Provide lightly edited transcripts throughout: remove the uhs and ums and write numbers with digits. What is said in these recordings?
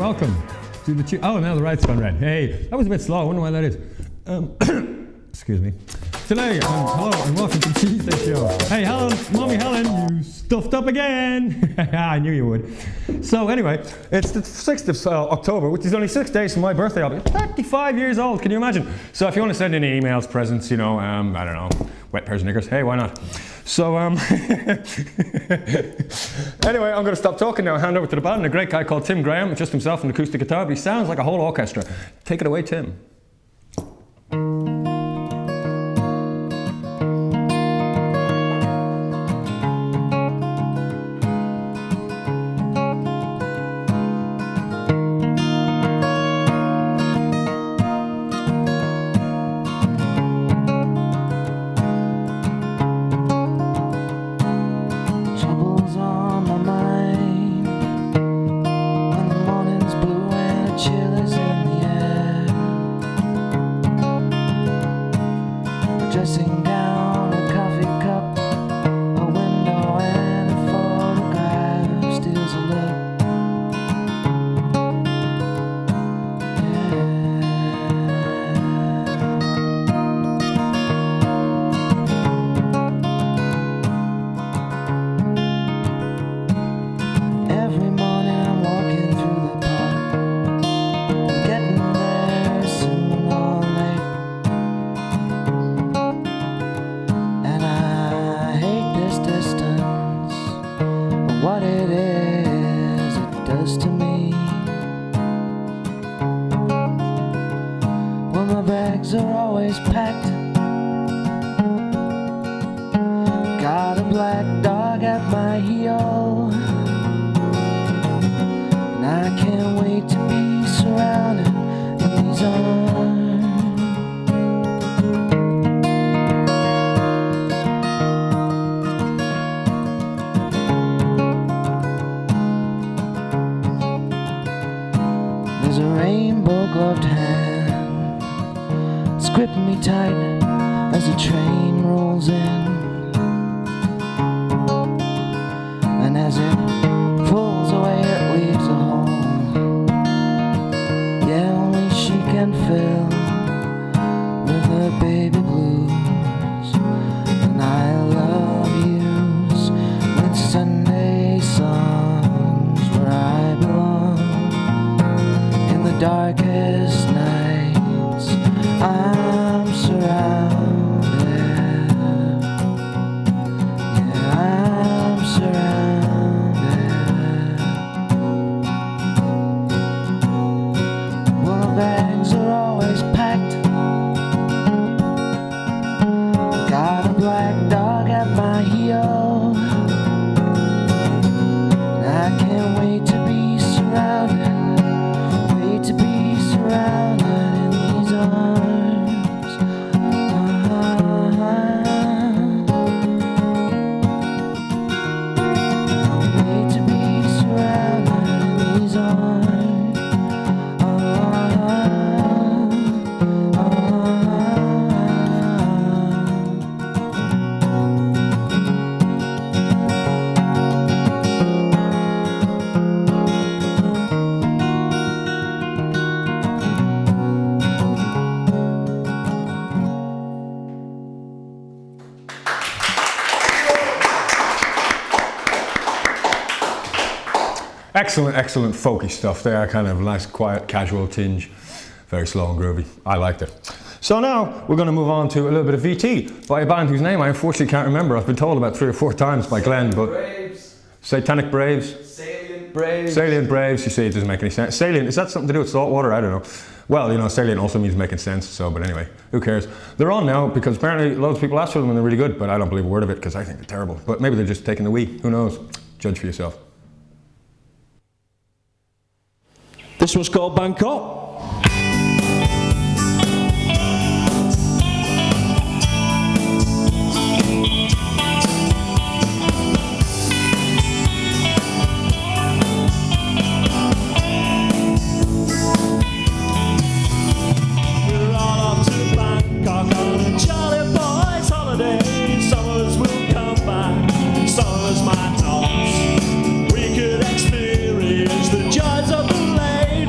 welcome to the oh, now the light's gone red. Hey, that was a bit slow, I wonder why that is. Excuse me. Today, hello and welcome to the Tuesday Show. Hey, Helen, Mommy Helen, you stuffed up again. I knew you would. So anyway, it's the 6th of October, which is only 6 days from my birthday. I'll be 35 years old, can you imagine? So if you want to send any emails, presents, you know, I don't know, wet pairs of knickers, hey, why not? So, anyway, I'm going to stop talking now and hand over to the band. A great guy called Tim Graham, just himself, an acoustic guitar, but he sounds like a whole orchestra. Take it away, Tim. Dressing down a coffee cup, a window and a photograph steals a look. Every morning I'm walking through the park, getting there soon or late. What it is, it does to me. Well, my bags are always packed. Got a black dog at my heel, and I can't wait to be surrounded in these arms. There's a rainbow-gloved hand, it's gripping me tight as the train rolls in. And as it pulls away, it leaves a hole, yeah, only she can fill with her baby blues. And I love yous with Sunday songs where I belong. The darkest nights I'm surrounded, yeah, I'm surrounded. Well, the bags are always packed. Got a black dog at my heel, and I can't wait to be surrounded. To be surrounded in these arms. Made to be surrounded in these arms. Excellent, excellent folky stuff there, kind of nice, quiet, casual tinge, very slow and groovy. I liked it. So now we're going to move on to a little bit of VT by a band whose name I unfortunately can't remember. I've been told about 3 or 4 times by Glenn, but Braves. Satanic Braves. Salient Braves. Salient Braves, you see, it doesn't make any sense. Salient, is that something to do with salt water? I don't know. Well, you know, salient also means making sense, so, but anyway, who cares? They're on now because apparently loads of people ask for them and they're really good, but I don't believe a word of it because I think they're terrible. But maybe they're just taking the wee, who knows? Judge for yourself. This was called Bangkok. My thoughts, we could experience the joys of the lake.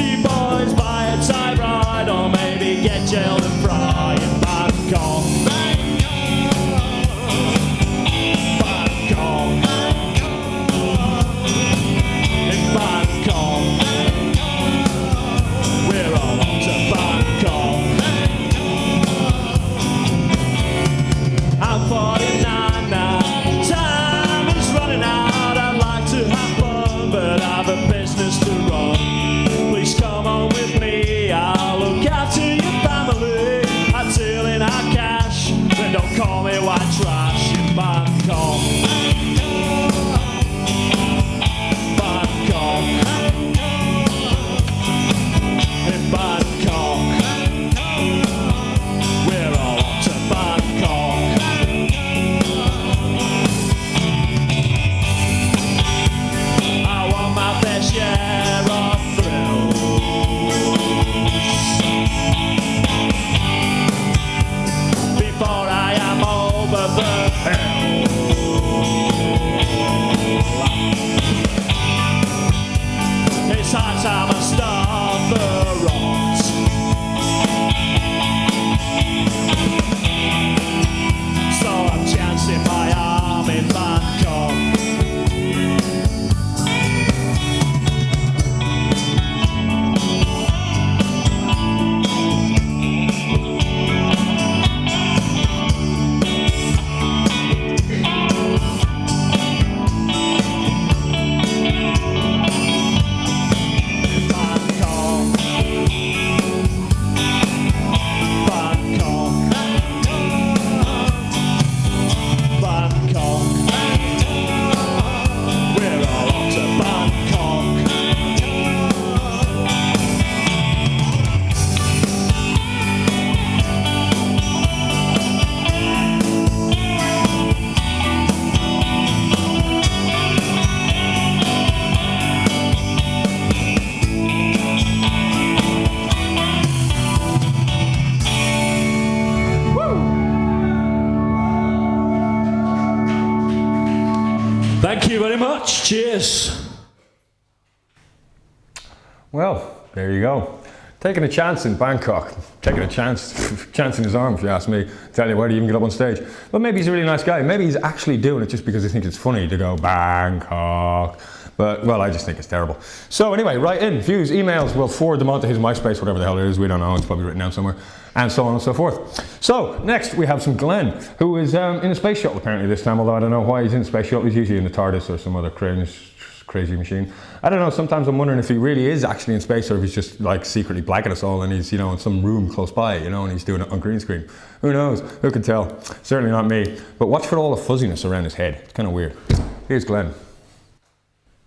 Thank you very much. Cheers. Well, there you go. Taking a chance in Bangkok. Taking a chance in his arm, if you ask me. Tell you, why do you even get up on stage? But maybe he's a really nice guy. Maybe he's actually doing it just because he thinks it's funny to go Bangkok. But, well, I just think it's terrible. So anyway, write in, views, emails. We'll forward them onto his MySpace, whatever the hell it is. We don't know. It's probably written down somewhere. And so on and so forth. So, next we have some Glenn, who is in a space shuttle apparently this time, although I don't know why he's in a space shuttle. He's usually in the TARDIS or some other crazy machine. I don't know, sometimes I'm wondering if he really is actually in space or if he's just like secretly blacking us all and he's, you know, in some room close by, you know, and he's doing it on green screen. Who knows? Who can tell? Certainly not me. But watch for all the fuzziness around his head. It's kind of weird. Here's Glenn.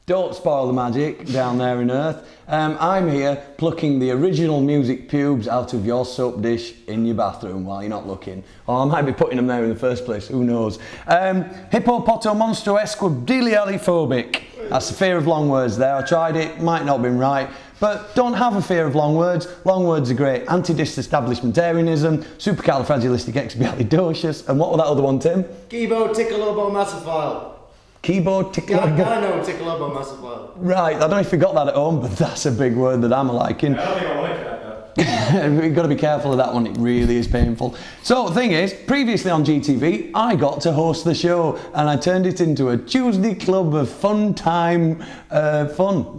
Don't spoil the magic down there in Earth. I'm here plucking the original music pubes out of your soap dish in your bathroom while you're not looking. Or I might be putting them there in the first place, who knows. Hippopotomonstrosquidilialiphobic. That's the fear of long words there. I tried it, might not have been right. But don't have a fear of long words. Long words are great. Anti-disestablishmentarianism, supercalifragilisticexpialidocious, and what was that other one, Tim? Keyboard tickleobomasophile. Keyboard Gynotickleobomasophile. Right, I don't know if you got that at home, but that's a big word that I'm liking. I don't think I like that. You've got to be careful of that one, it really is painful. So the thing is, previously on GTV, I got to host the show and I turned it into a Tuesday club of fun,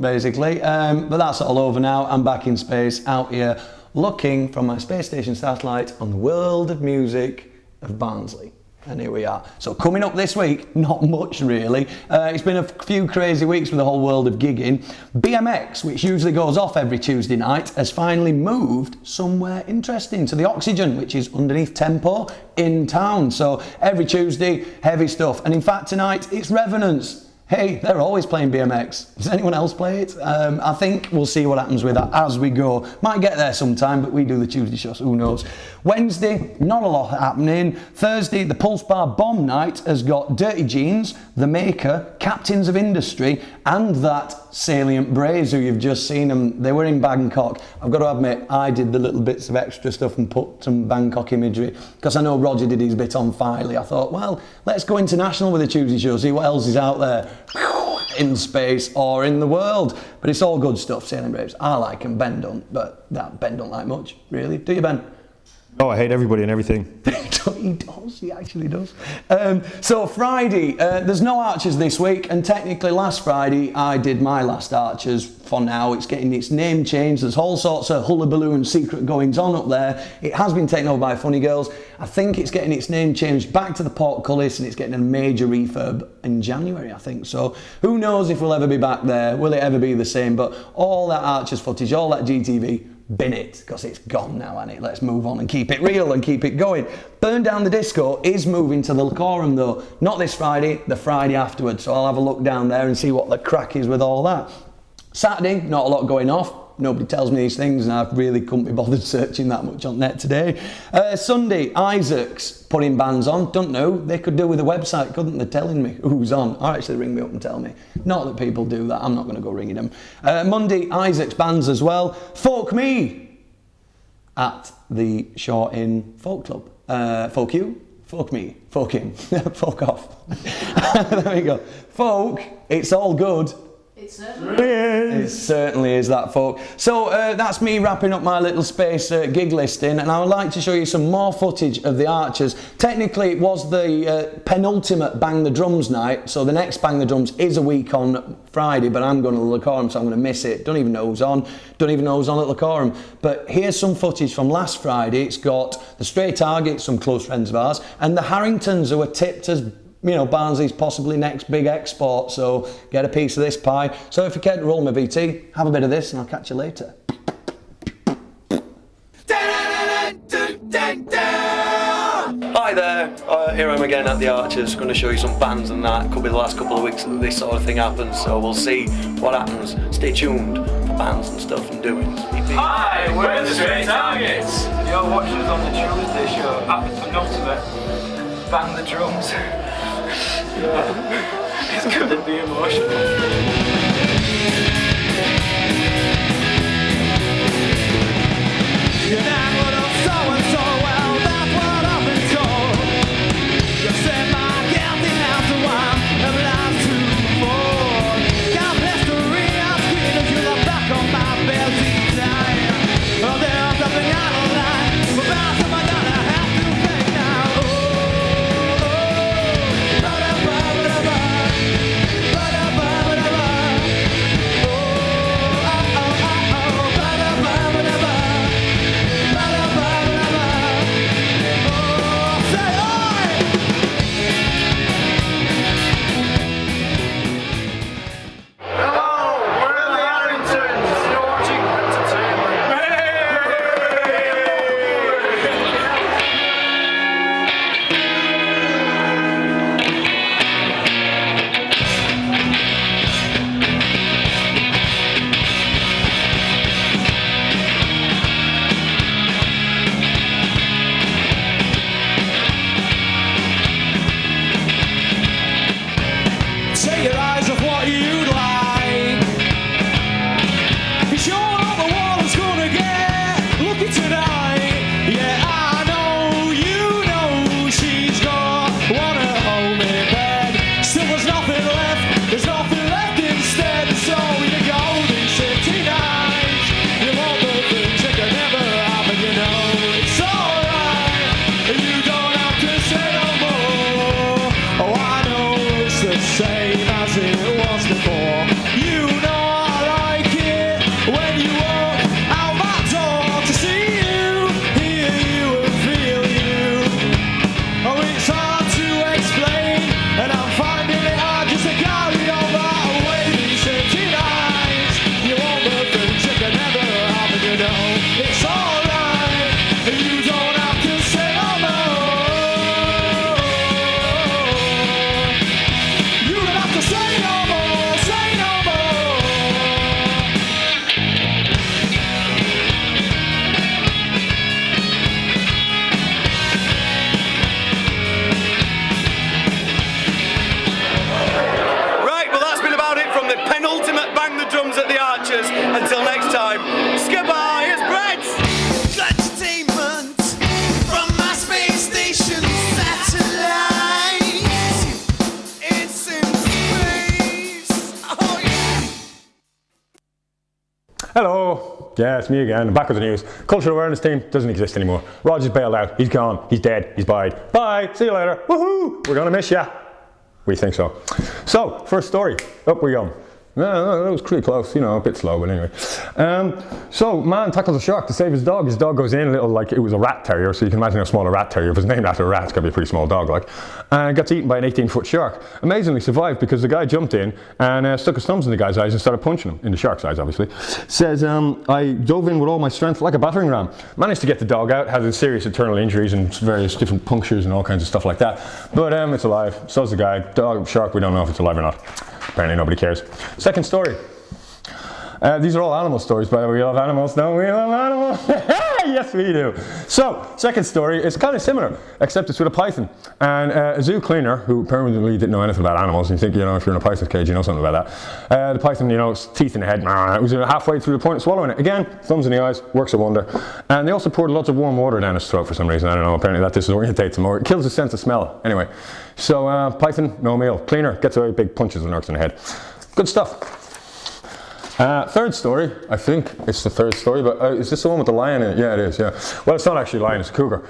basically. But that's all over now. I'm back in space, out here, looking from my space station satellite on the world of music of Barnsley. And here we are. So coming up this week, not much really. It's been a few crazy weeks with the whole world of gigging. BMX, which usually goes off every Tuesday night, has finally moved somewhere interesting to the Oxygen, which is underneath Tempo in town. So every Tuesday, heavy stuff. And in fact tonight, it's Revenants. Hey, they're always playing BMX. Does anyone else play it? I think we'll see what happens with that as we go. Might get there sometime, but we do the Tuesday shows, who knows. Wednesday, not a lot happening. Thursday, the Pulse Bar Bomb Night has got Dirty Jeans, The Maker, Captains of Industry, and that Salient Braze, who you've just seen them. They were in Bangkok. I've got to admit, I did the little bits of extra stuff and put some Bangkok imagery, because I know Roger did his bit on Filey. I thought, well, let's go international with the Tuesday show, see what else is out there in space or in the world. But it's all good stuff, Sailing Braves. I like them, Ben don't, but Ben don't like much, really. Do you, Ben? Oh, I hate everybody and everything. He does, he actually does. So Friday, there's no Archers this week, and technically last Friday I did my last Archers. For now, it's getting its name changed. There's all sorts of hullabaloo and secret goings on up there. It has been taken over by Funny Girls. I think it's getting its name changed back to the Portcullis, and it's getting a major refurb in January, I think. So who knows if we'll ever be back there? Will it ever be the same? But all that Archers footage, all that GTV, bin it, because it's gone now, ain't it? Let's move on and keep it real and keep it going. Burn Down the Disco is moving to the Lacorum though. Not this Friday, the Friday afterwards. So I'll have a look down there and see what the crack is with all that. Saturday, not a lot going off. Nobody tells me these things and I really couldn't be bothered searching that much on net today. Sunday, Isaac's putting bands on. Don't know, they could do with a website, couldn't they? Telling me who's on. Or actually ring me up and tell me. Not that people do that, I'm not going to go ringing them. Monday, Isaac's bands as well. Folk Me at the Shore Inn Folk Club. Folk You, Folk Me, Folk In, Folk Off. There we go. Folk, it's all good. It certainly is. It certainly is that, folk. So that's me wrapping up my little space gig listing, and I would like to show you some more footage of the Archers. Technically, it was the penultimate Bang the Drums night, so the next Bang the Drums is a week on Friday, but I'm going to the Lacorum, so I'm going to miss it. Don't even know who's on. Don't even know who's on at Lacorum. But here's some footage from last Friday. It's got the Stray Targets, some close friends of ours, and the Harringtons, who are tipped as, you know, Barnsley's possibly next big export, so get a piece of this pie. So if you care to roll my VT, have a bit of this and I'll catch you later. Hi there, here I am again at the Archers, going to show you some bands and that. Could be the last couple of weeks that this sort of thing happens, so we'll see what happens. Stay tuned for bands and stuff and doings. Hi, we're the Stray Targets. You're watching us on the Tuesday show. Happy to not of it. Bang the drums. It's going to be emotional. You said my guilty after a while, every last two Hello. Yeah, it's me again. I'm back with the news. Cultural awareness team doesn't exist anymore. Roger's bailed out. He's gone. He's dead. He's died. Bye. See you later. Woohoo! We're gonna miss ya. We think so. So, first story. Up we go. No, that was pretty close, you know, a bit slow, but anyway. So, man tackles a shark to save his dog. His dog goes in, it was a rat terrier, so you can imagine how small a rat terrier. If it's named after a rat, it's got to be a pretty small dog, like. And gets eaten by an 18-foot shark. Amazingly survived because the guy jumped in and stuck his thumbs in the guy's eyes and started punching him, in the shark's eyes, obviously. Says, I dove in with all my strength like a battering ram. Managed to get the dog out, had serious internal injuries and various different punctures and all kinds of stuff like that. But it's alive, so's the guy. Dog, shark, we don't know if it's alive or not. Apparently nobody cares. Second story. These are all animal stories, by the way. We love animals, don't we? Love animals. Yes, we do. So, second story is kind of similar, except it's with a python. And a zoo cleaner, who apparently didn't know anything about animals, and you think, you know, if you're in a python's cage, you know something about that. The python, you know, teeth in the head, it was halfway through the point of swallowing it. Again, thumbs in the eyes, works a wonder. And they also poured lots of warm water down his throat for some reason. I don't know, apparently that disorientates him, or it kills his sense of smell. Anyway, so python, no meal. Cleaner, gets away, big punches and knocks in the head. Good stuff. Third story, I think it's the third story, but is this the one with the lion in it? Yeah, it is, yeah. Well, it's not actually a lion, it's a cougar.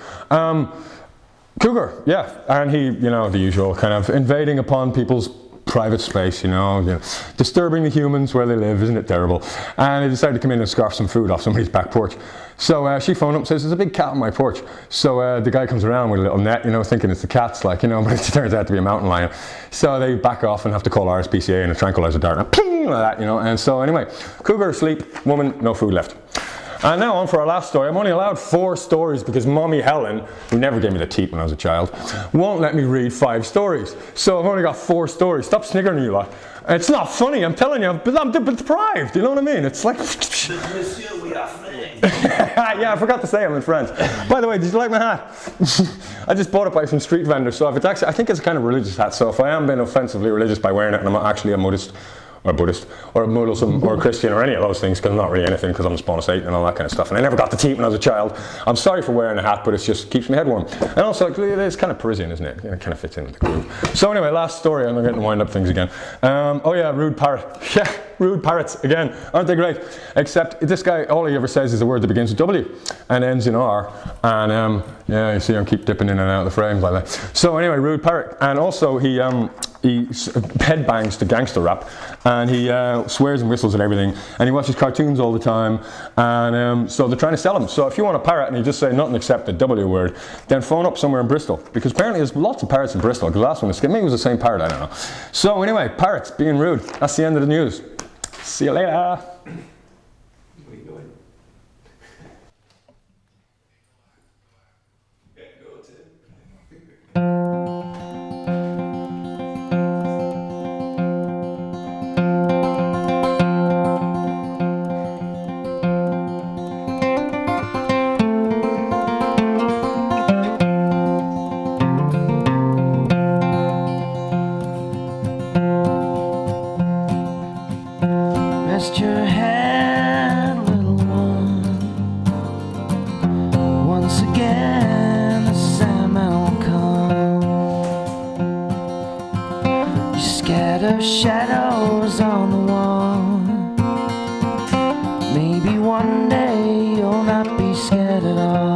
Cougar, yeah, and he, you know, the usual kind of invading upon people's private space, you know, disturbing the humans where they live, isn't it terrible? And he decided to come in and scarf some food off somebody's back porch. So she phoned up and says, there's a big cat on my porch. So the guy comes around with a little net, you know, thinking it's the cat's, like, you know, but it turns out to be a mountain lion. So they back off and have to call RSPCA and a tranquilizer dart, and ping, like that, you know. And so anyway, cougar asleep, woman, no food left. And now on for our last story. I'm only allowed 4 stories because Mommy Helen, who never gave me the teat when I was a child, won't let me read 5 stories. So I've only got 4 stories. Stop sniggering, you lot. It's not funny, I'm telling you, but I'm deprived, you know what I mean? It's like... Monsieur, we are friends. Yeah, I forgot to say I'm in France. By the way, did you like my hat? I just bought it by some street vendor, so if it's actually, I think it's a kind of religious hat, so if I am being offensively religious by wearing it and I'm not actually a Buddhist, or a Muslim, or a Christian, or any of those things, because I'm not really anything, because I'm a spawn of Satan and all that kind of stuff. And I never got the teat when I was a child. I'm sorry for wearing a hat, but it just keeps my head warm. And also, it's kind of Parisian, isn't it? It kind of fits in with the groove. So anyway, last story, I'm getting to wind up things again. Oh yeah, rude parrot. Yeah, rude parrots, again. Aren't they great? Except this guy, all he ever says is a word that begins with W and ends in R. And yeah, you see him keep dipping in and out of the frames like that. So anyway, rude parrot. And also he headbangs to gangster rap, and he swears and whistles at everything, and he watches cartoons all the time, and so they're trying to sell him. So if you want a parrot and you just say nothing except the W word, then phone up somewhere in Bristol, because apparently there's lots of parrots in Bristol. The last one was, maybe it was the same parrot, I don't know. So anyway, parrots being rude. That's the end of the news. See you later. Where you going? Go, Tim. Rest your head, little one. Once again, the Sandman will come. You're scared of shadows on the wall. Maybe one day you'll not be scared at all.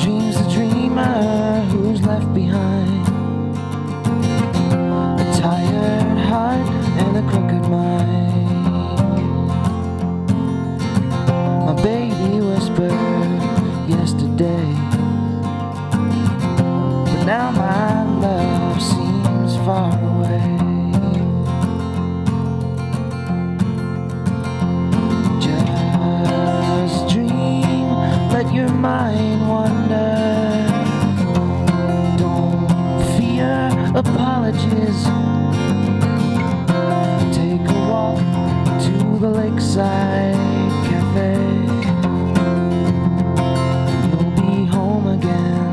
Dreams the dreamer who's left behind. A tired heart and a crooked mind. My baby whispered yesterday, but now my love seems far away. Just dream, let your mind wander. Don't fear apologies. Take a walk to the lakeside cafe. You'll be home again.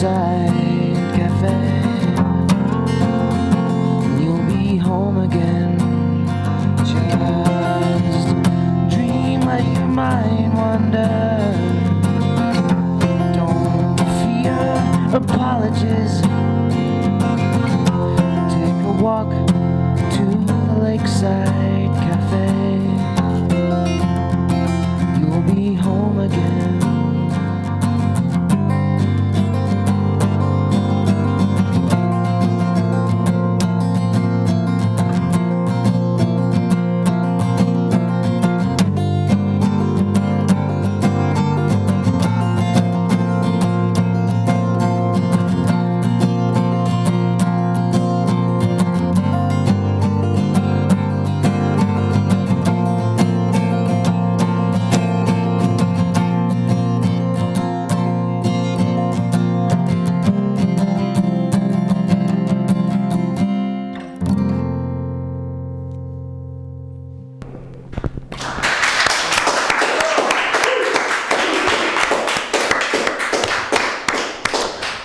lakeside cafe. You'll be home again. Just dream, let your mind wander. Don't fear apologies. Take a walk to the lakeside cafe. You'll be home again.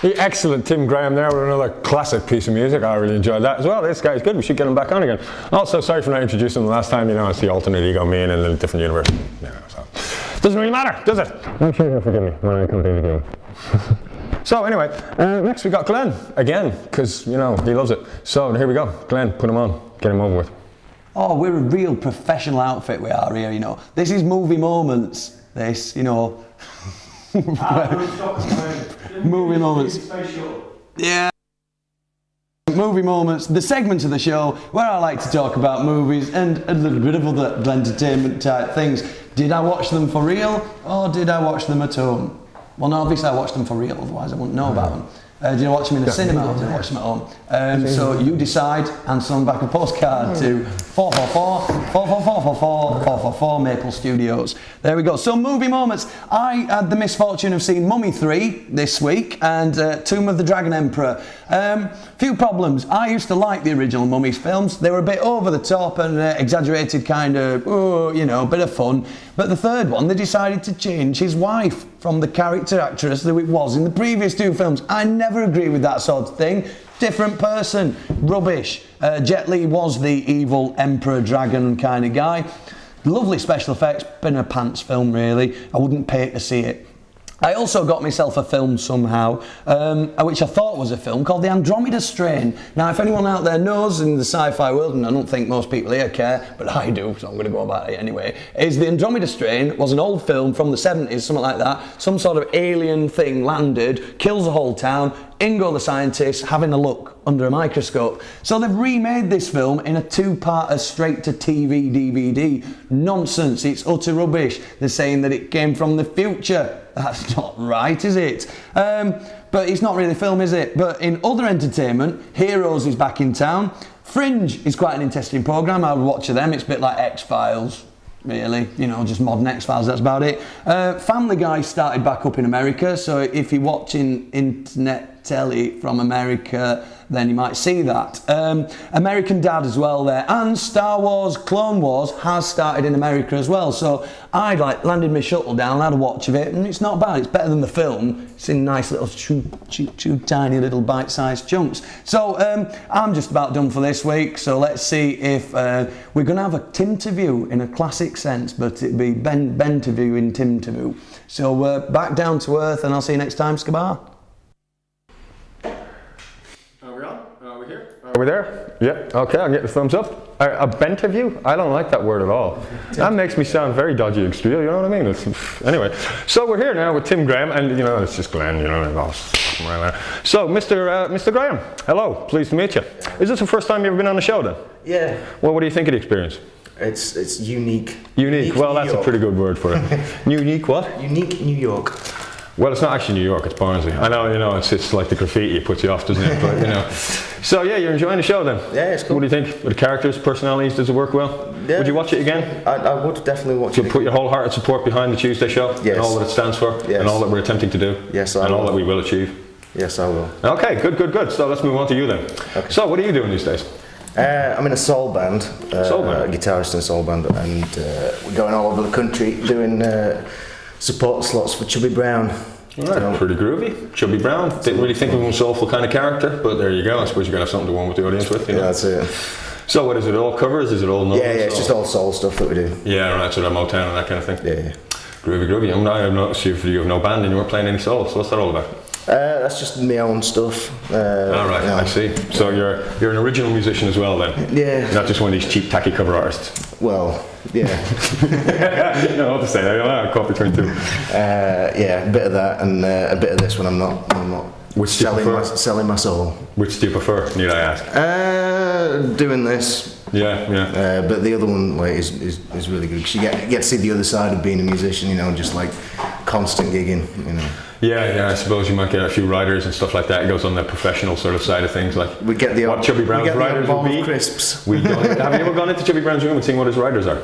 The excellent Tim Graham there with another classic piece of music. I really enjoyed that as well. This guy's good. We should get him back on again. Also, sorry for not introducing him the last time. You know, it's the alternate ego me in a different universe. You know, so doesn't really matter, does it? I'm sure you'll forgive me when I come to the game. So anyway, next we got Glenn again, because you know he loves it. So here we go. Glenn, put him on. Get him over with. Oh, we're a real professional outfit we are here, you know. This is movie moments. This, you know. Movie moments. Yeah. Movie moments, the segment of the show where I like to talk about movies and a little bit of other entertainment type things. Did I watch them for real or did I watch them at home? Well, no, obviously I watched them for real, otherwise I wouldn't know about them. Did I watch them in the cinema or did I watch them at home? So you decide and send back a postcard to 444 Maple Studios. There we go. So movie moments. I had the misfortune of seeing Mummy 3 this week and Tomb of the Dragon Emperor. Few problems. I used to like the original Mummies films. They were a bit over the top and exaggerated kind of, you know, bit of fun. But the third one, they decided to change his wife from the character actress that it was in the previous two films. I never agree with that sort of thing. Different person. Rubbish. Jet Li was the evil emperor dragon kind of guy. Lovely special effects. Been a pants film really. I wouldn't pay to see it. I also got myself a film somehow, which I thought was a film, called The Andromeda Strain. Now, if anyone out there knows in the sci-fi world, and I don't think most people here care, but I do, so I'm going to go about it anyway, is The Andromeda Strain was an old film from the 70s, something like that. Some sort of alien thing landed, kills the whole town, in go the scientists having a look under a microscope. So they've remade this film in a two-parter straight-to-TV DVD. Nonsense, it's utter rubbish. They're saying that it came from the future. That's not right, is it? But it's not really a film, is it? But in other entertainment, Heroes is back in town. Fringe is quite an interesting programme. I would watch them. It's a bit like X-Files, really. You know, just modern X-Files, that's about it. Family Guy started back up in America, so if you're watching internet telly from America, then you might see that. American Dad as well there. And Star Wars Clone Wars has started in America as well. So I landed my shuttle down, had a watch of it, and it's not bad. It's better than the film. It's in nice little tiny little bite-sized chunks. So I'm just about done for this week. So let's see if we're going to have a Tim-to-view in a classic sense, but it'd be Ben-to-view in Tim-to-view. So back down to earth, and I'll see you next time. Skabar. Are we there? Yeah. Okay, I'll get the thumbs up. A bent of you? I don't like that word at all. That makes me sound very dodgy and steel, you know what I mean? Anyway, so we're here now with Tim Graham, and you know, it's just Glenn, you know. So, Mr. Graham, hello, pleased to meet you. Is this the first time you've ever been on the show then? Yeah. Well, what do you think of the experience? It's unique. Unique? Well, that's a pretty good word for it. Unique what? Unique New York. Well, it's not actually New York, it's Barnsley. I know, you know, it's like the graffiti, it puts you off, doesn't it? But, you know. So, yeah, you're enjoying the show then? Yeah, it's cool. What do you think? With the characters, personalities, does it work well? Yeah. Would you watch it again? I would definitely watch it. You'll put your wholehearted support behind the Tuesday show? Yes. And all that it stands for? Yes. And all that we're attempting to do? Yes, I will. And all that we will achieve? Yes, I will. Okay, good. So let's move on to you then. Okay. So, what are you doing these days? I'm in a soul band. Soul band? A guitarist in a soul band, and we're going all over the country doing support slots for Chubby Brown. Alright, pretty groovy. Chubby Brown. Didn't really think of him as a soulful kind of character, but there you go. I suppose you gotta have something to warm with the audience with. You know? Yeah, that's it. So what is it? All covers? Is it all? Yeah, it's just all soul stuff that we do. Yeah, right. So that Motown and that kind of thing. Yeah. Groovy. I'm not sure if you have no band and you weren't playing any soul. So what's that all about? That's just my own stuff. Alright, I see. So you're an original musician as well then? Yeah. Not just one of these cheap tacky cover artists. Well, yeah. No, what to say? I'm caught between two. Yeah, a bit of that and a bit of this when I'm not Which do you prefer? selling my soul. Which do you prefer? Need I ask? Doing this. Yeah. But the other one is really good because you get to see the other side of being a musician, you know, just like constant gigging, you know. Yeah, I suppose you might get a few riders and stuff like that. It goes on the professional sort of side of things. Like We get the what Chubby Brown's riders will be. Crisps. Have you ever gone into Chubby Brown's room and seen what his riders are?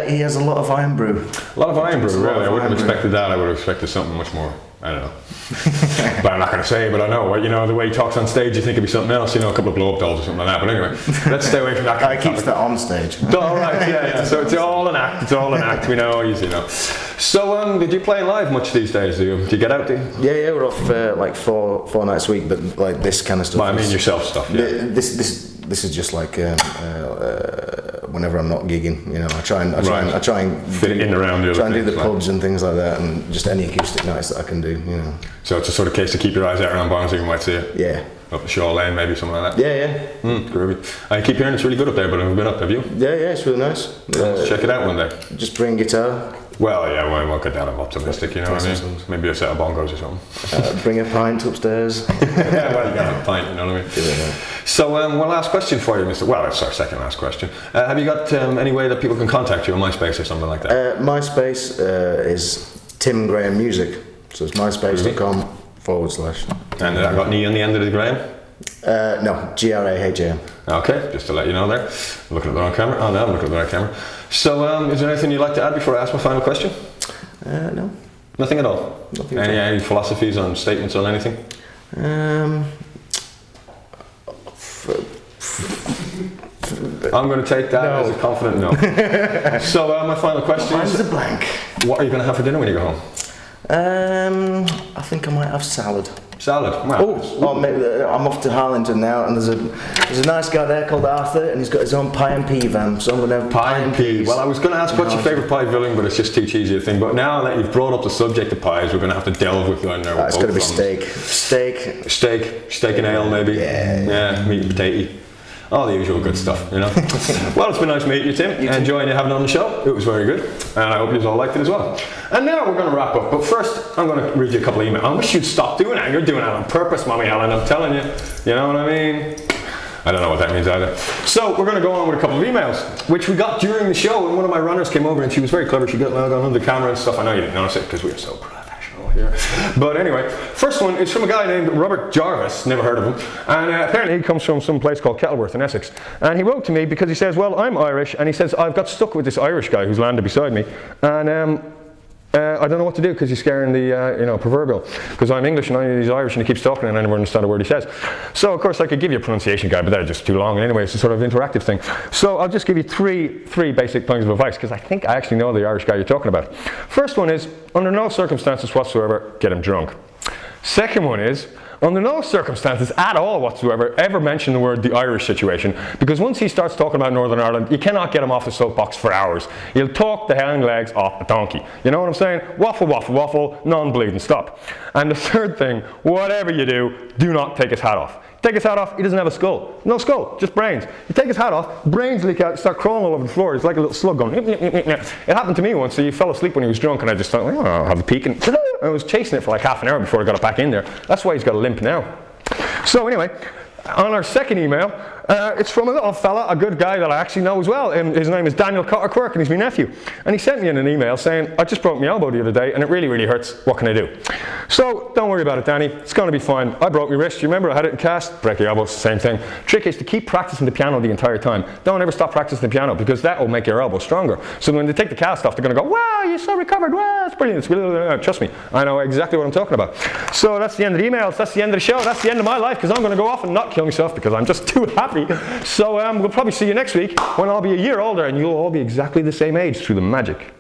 He has a lot of iron brew. A lot of iron brew, really. I wouldn't have iron brew. expected that. I would have expected something much more, I don't know. But I'm not going to say, but I know. You know, the way he talks on stage, you think it'd be something else, you know, a couple of blow-up dolls or something like that. But anyway, let's stay away from that kind I of keeps topic. that on stage. All right, yeah. So it's all an act. We know, you know. So, did you play live much these days? Do you get out? Yeah, we're off like four nights a week, but like this kind of stuff. Well, I mean yourself stuff. Yeah. This is just like whenever I'm not gigging, you know, I try and fit it in around the other try and do the things, pubs and things like that, and just any acoustic nights that I can do, you know. So it's a sort of case to keep your eyes out around Barnsley. You might see it. Yeah. Up the Shaw Lane, maybe something like that. Yeah. Groovy. I keep hearing it's really good up there, but I've been up. Have you? Yeah, it's really nice. Let's check it out one day. Just bring guitar, Well, yeah, well, get that. I'm optimistic, you know what I mean? Maybe a set of bongos or something. bring a pint upstairs. Yeah, well, you got a pint, you know what I mean? Yeah. So, one last question for you, Mr. Well, it's our second last question. Have you got any way that people can contact you on MySpace or something like that? MySpace is Tim Graham Music, so it's myspace.com/. And I got knee on the end of the Graham? No, Graham. Okay, just to let you know there. I'm looking at the wrong camera. Oh, no, I'm looking at the right camera. So, is there anything you'd like to add before I ask my final question? No. Nothing at all? Nothing at all. Any philosophies on statements on anything? I'm going to take that as a confident no. So, my final question Mine's is, a blank. what are you going to have for dinner when you go home? I think I might have salad. Salad. Well, Maybe, I'm off to Harlington now, and there's a nice guy there called Arthur, and he's got his own pie and pea van, so I'm going to have pie and peas. Well, I was going to ask what's your favourite pie filling, but it's just too cheesy a thing. But now that you've brought up the subject of pies, we're going to have to delve with you on there. It's going to be steak. Steak and ale, maybe. Yeah, meat and potato. All the usual good stuff, you know. Well, it's been nice meeting you, Tim. Enjoying you having on the show. It was very good, and I hope you all liked it as well. And now we're going to wrap up. But first, I'm going to read you a couple of emails. I wish you'd stop doing that. You're doing that on purpose, Mommy Helen. I'm telling you. You know what I mean? I don't know what that means either. So we're going to go on with a couple of emails, which we got during the show. And one of my runners came over, and she was very clever. She got on the camera and stuff. I know you didn't notice it because we were so proud. Here. But anyway, first one is from a guy named Robert Jarvis, never heard of him, and apparently he comes from some place called Kettleworth in Essex, and he wrote to me because he says, well, I'm Irish, and he says, I've got stuck with this Irish guy who's landed beside me, and I don't know what to do because he's scaring the proverbial, because I'm English and he's Irish and he keeps talking and I never understand a word he says. So of course I could give you a pronunciation guide, but that's just too long, and anyway it's a sort of interactive thing. So I'll just give you three basic points of advice, because I think I actually know the Irish guy you're talking about. First one is, under no circumstances whatsoever get him drunk. Second one is, under no circumstances at all whatsoever ever mention the word the Irish situation, because once he starts talking about Northern Ireland, you cannot get him off the soapbox for hours. He'll talk the hind legs off the donkey. You know what I'm saying? Waffle, waffle, waffle, non-bleeding, stop. And the third thing, whatever you do not take his hat off. Take his hat off, he doesn't have a skull. No skull, just brains. You take his hat off, brains leak out, start crawling all over the floor. It's like a little slug going. It happened to me once. So he fell asleep when he was drunk, and I just thought, well, I'll have a peek. And I was chasing it for like half an hour before I got it back in there. That's why he's got a limp now. So anyway, on our second email, it's from a little fella, a good guy that I actually know as well. His name is Daniel Quirke, and he's my nephew. And he sent me in an email saying, I just broke my elbow the other day, and it really, really hurts. What can I do? So don't worry about it, Danny. It's going to be fine. I broke my wrist. You remember I had it in cast? Break your elbow, it's the same thing. Trick is to keep practicing the piano the entire time. Don't ever stop practicing the piano, because that will make your elbow stronger. So when they take the cast off, they're going to go, wow, you're so recovered. Wow, it's brilliant. Trust me, I know exactly what I'm talking about. So that's the end of the emails. That's the end of the show. That's the end of my life, because I'm going to go off and not kill myself because I'm just too happy. So we'll probably see you next week when I'll be a year older and you'll all be exactly the same age through the magic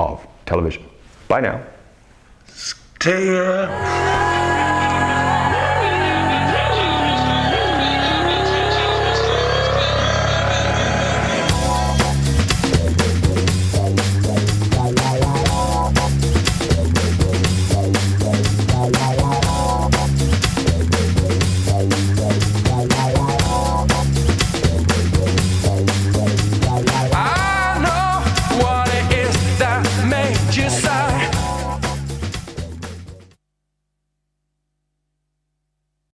of television. Bye now. See ya.